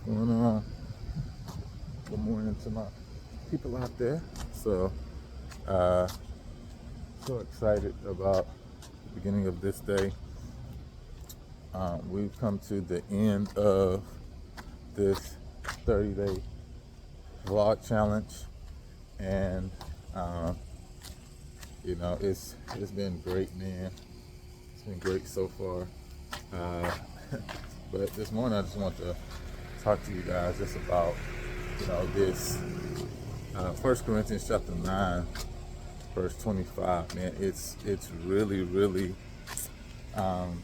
going on? Good morning to my people out there. Uh, so excited about the beginning of this day. We've come to the end of this 30-day vlog challenge, and uh, it's been great, man. It's been great so far. Uh, but this morning, I just want to talk to you guys just about this 1 Corinthians chapter 9, verse 25. Man, it's really um,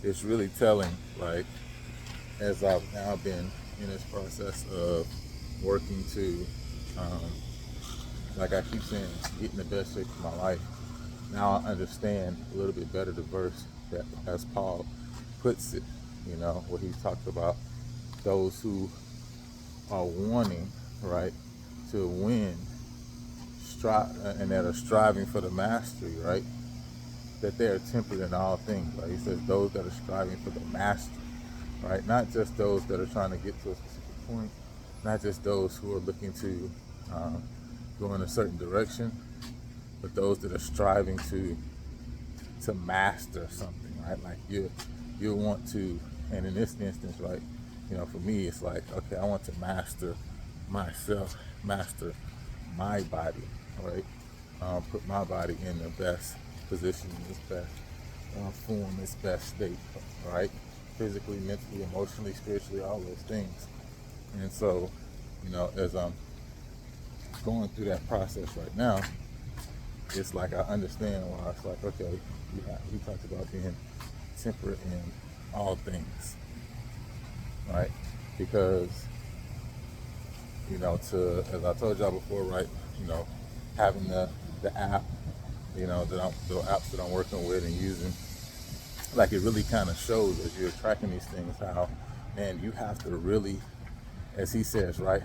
it's really telling. Like, as I've now been in this process of working to, like I keep saying, get in the best shape of my life. Now I understand a little bit better the verse that, as Paul puts it, where he talks about those who are wanting, right, to win, and that are striving for the mastery, right, that they are temperate in all things, right? He says those that are striving for the mastery, right? Not just those that are trying to get to a specific point, not just those who are looking to go in a certain direction, but those that are striving to master something, right? Like you want to, and in this instance, right, for me, it's like, okay, I want to master myself, master my body, right? Put my body in the best position, its best form, its best state, right? Physically, mentally, emotionally, spiritually, all those things. And so, as I'm going through that process right now, it's like I understand why it's like, okay, he talked about being temperate in all things, right? Because, as I told y'all before, right, having the app, the apps that I'm working with and using, like, it really kind of shows as you're tracking these things how, man, you have to really, as he says, right,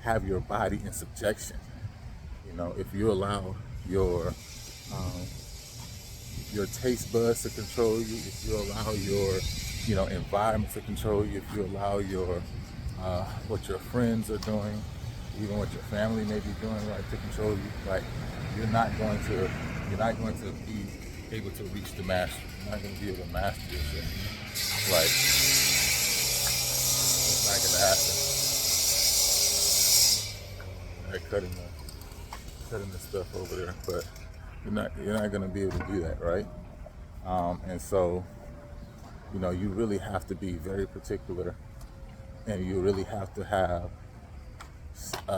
have your body in subjection. If you allow um, your taste buds to control you, if you allow your environment to control you, if you allow your what your friends are doing, even what your family may be doing, right, to control you, like, you're not going to be able to reach the master. You're not going to be able to master yourself. Like, it's not going to happen. They're cutting the stuff over there, but you're not going to be able to do that, right? And so, you really have to be very particular, and you really have to have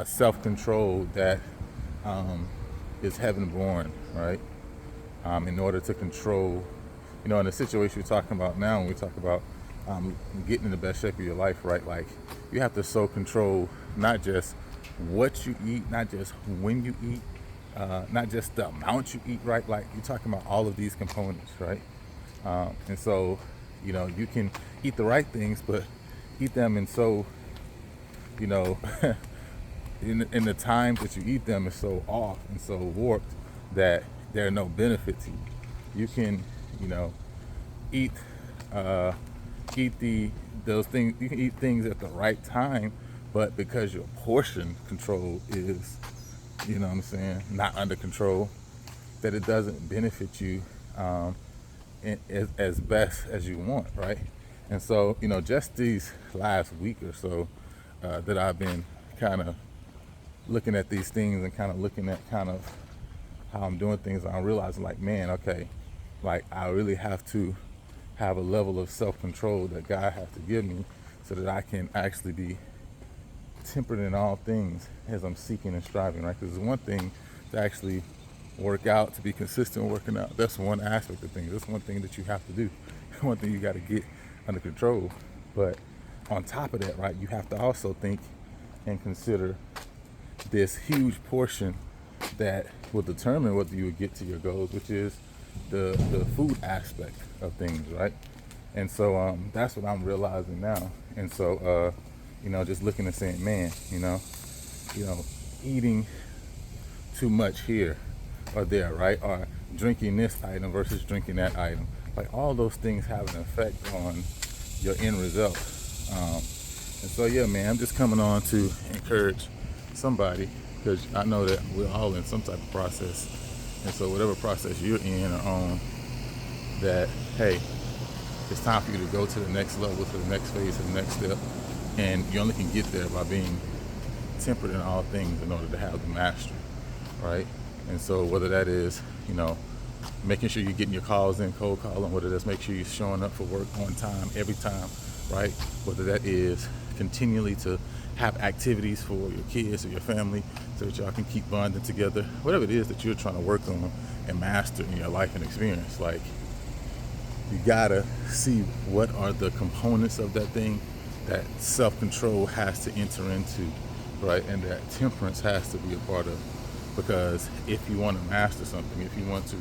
self-control that is heaven born, right? In order to control, in the situation we're talking about now, when we talk about getting in the best shape of your life, right? Like, you have to so control not just what you eat, not just when you eat, not just the amount you eat, right? Like, you're talking about all of these components, right? And so, you can eat the right things, but eat them in so, you know, in the times that you eat them is so off and so warped that they're no benefit to you. You can, eat those things. You can eat things at the right time, but because your portion control is, what I'm saying, not under control, that it doesn't benefit you as best as you want, right? And so, just these last week or so that I've been kind of looking at these things and kind of looking at kind of how I'm doing things, I'm realizing, like, man, okay, like, I really have to have a level of self-control that God has to give me so that I can actually be tempered in all things as I'm seeking and striving, right? Because it's one thing to actually work out, to be consistent working out. That's one aspect of things. That's one thing that you have to do. One thing you got to get under control. But on top of that, right, you have to also think and consider this huge portion that will determine whether you would get to your goals, which is the food aspect of things, right? And so that's what I'm realizing now. And so just looking and saying, man, eating too much here or there, right? Or drinking this item versus drinking that item. Like, all those things have an effect on your end result. And so, yeah, man, I'm just coming on to encourage somebody because I know that we're all in some type of process. And so, whatever process you're in or on, that, hey, it's time for you to go to the next level, to the next phase, to the next step. And you only can get there by being tempered in all things in order to have the mastery, right? And so, whether that is, making sure you're getting your calls in, cold calling, whether that's make sure you're showing up for work on time, every time, right? Whether that is continually to have activities for your kids or your family so that y'all can keep bonding together, whatever it is that you're trying to work on and master in your life and experience, like, you gotta see what are the components of that thing that self-control has to enter into, right? And that temperance has to be a part of. Because if you want to master something, if you want to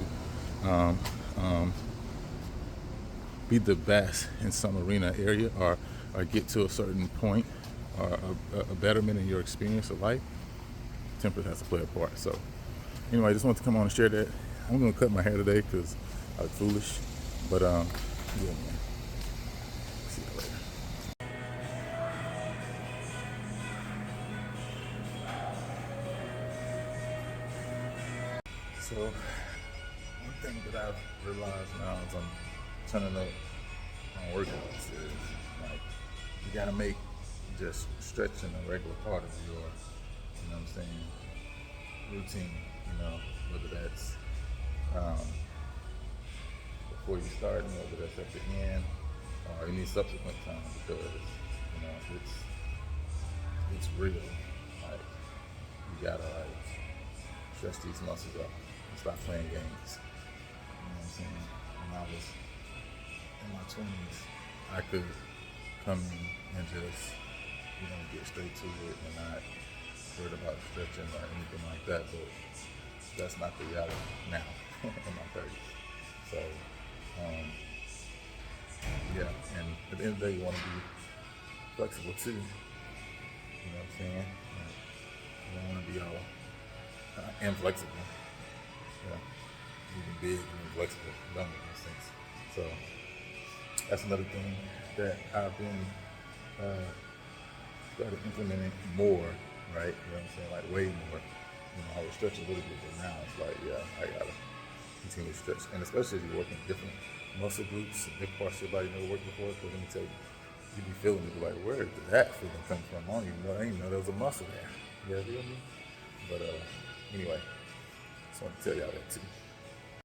be the best in some arena area, or get to a certain point, or a betterment in your experience of life, temperance has to play a part. So anyway, I just wanted to come on and share that. I'm going to cut my hair today because I look foolish. But yeah, man. See you later. So one thing that I've realized now as I'm turning up on workouts is, like, you gotta make just stretching a regular part of your, routine, whether that's before you start, whether that's at the end or any subsequent time, because it's real. Like, you gotta, like, stretch these muscles up and stop playing games. You know what I'm saying? When I was in my 20s, I could come in and just, get straight to it and not worried about stretching or anything like that. But that's not the reality now in my 30s. So, yeah, and at the end of the day, you want to be flexible too. You know what I'm saying? You don't want to be all inflexible. Yeah, even big and inflexible don't make any sense. So that's another thing that I've been started implementing more. Right? You know what I'm saying? Like, way more. I would stretch a little bit, but now it's like, yeah, I gotta continue to stretch, and especially if you're working different muscle groups and different parts of your body you never worked before. Because let me tell you, you be feeling it, like, where did that feeling come from? I don't even know. I didn't even know there was a muscle there. You feel me? But anyway, just want to tell y'all that too.